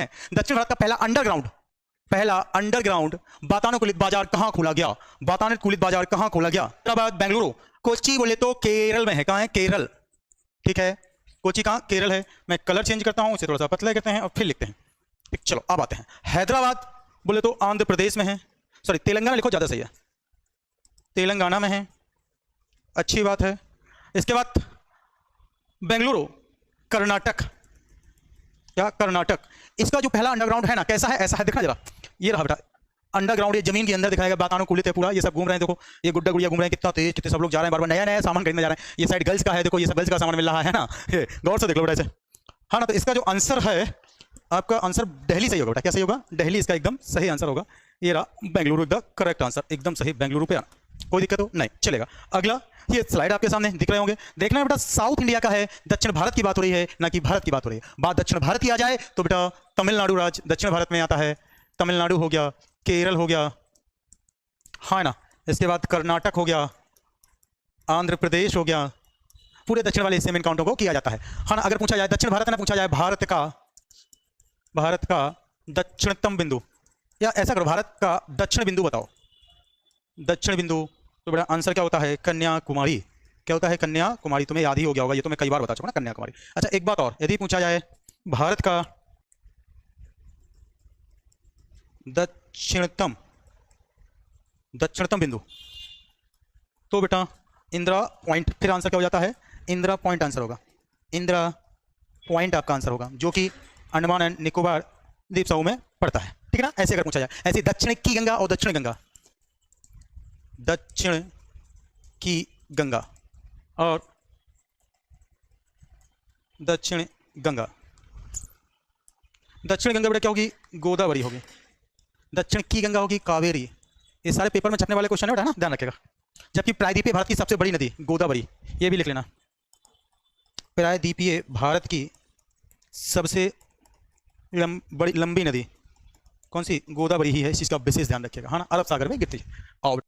दक्षिण भारत का पहला अंडरग्राउंड वातानुकूलित बाजार कहां खोला गया? वातानुकूलित बाजार कहां खोला गया? हैदराबाद, बेंगलुरु। कोची बोले तो केरल में है। कहां है? केरल। ठीक है, कोची कहां? केरल है। मैं कलर चेंज करता हूं, इसे थोड़ा सा पतला करते हैं और फिर लिखते हैं। ठीक, चलो अब आते हैं। हैदराबाद बोले तो आंध्र प्रदेश में है, सॉरी तेलंगाना लिखो ज्यादा सही है, तेलंगाना में है, अच्छी बात है। इसके बाद बेंगलुरु कर्नाटक, क्या? कर्नाटक। इसका जो पहला अंडरग्राउंड है ना, कैसा है? ऐसा है, देखना जरा, ये रहा बेटा अंडरग्राउंड, ये जमीन के अंदर दिखाएगा, वातानुकूलित है पूरा। ये सब घूम रहे हैं, देखो ये गुड्डा गुड़िया घूम रहे हैं, कितना तेज, कितने सब लोग जा रहे हैं, बार बार नया नया सामान खरीदने जा रहे हैं। ये साइड गर्ल्स का है, देखो ये सब गर्ल्स का सामान मिल रहा है ना, ये गौर से देख लो बेटा इसे, हाँ ना। तो इसका जो आंसर है, आपका आंसर दिल्ली सही होगा बेटा। क्या सही होगा? दिल्ली इसका एकदम सही आंसर होगा। ये रहा बेंगलुरु द करेक्ट आंसर, एकदम सही, बेंगलुरु पे आना, कोई दिक्कत हो नहीं, चलेगा। अगला ये स्लाइड आपके सामने दिख रहे होंगे, देखना है बेटा, साउथ इंडिया का है, दक्षिण भारत की बात हो रही है ना कि भारत की बात हो रही है। बात दक्षिण भारत की आ जाए तो बेटा तमिलनाडु राज्य दक्षिण भारत में आता है, तमिलनाडु हो गया, केरल हो गया, हाँ ना। इसके बाद कर्नाटक हो गया, आंध्र प्रदेश हो गया, पूरे दक्षिण वाले हिस्से में इन काउंटों को किया जाता है, हाँ ना। अगर पूछा जाए दक्षिण भारत, ना पूछा जाए भारत का दक्षिणतम बिंदु, या ऐसा करो भारत का दक्षिण बिंदु बताओ, दक्षिण बिंदु, तो बेटा आंसर क्या होता है? कन्याकुमारी। क्या होता है? कन्याकुमारी। तुम्हें याद ही हो गया होगा, ये तो मैं कई बार बता चुका ना, कन्याकुमारी। अच्छा एक बात और, यदि पूछा जाए भारत का दक्षिणतम बिंदु, तो बेटा इंदिरा पॉइंट, फिर आंसर क्या हो जाता है? इंदिरा पॉइंट आंसर होगा, इंदिरा पॉइंट आपका आंसर होगा, जो कि अंडमान एंड निकोबार द्वीप समूह में पड़ता है। ठीक है ना? ऐसे अगर पूछा जाए, ऐसे दक्षिण की गंगा और दक्षिण गंगा, दक्षिण की गंगा और दक्षिण गंगा, दक्षिण गंगा बेटा क्या होगी? गोदावरी होगी। दक्षिण की गंगा होगी कावेरी। ये सारे पेपर में छपने वाले क्वेश्चन है बेटा ना, ध्यान रखिएगा। जबकि प्रायद्वीपीय भारत की सबसे बड़ी नदी गोदावरी, ये भी लिख लेना, प्रायद्वीपीय भारत की सबसे लंबी नदी कौन सी? गोदावरी ही है, इस चीज़ का विशेष ध्यान रखिएगा, हाँ ना। अरब सागर में गिरती है। और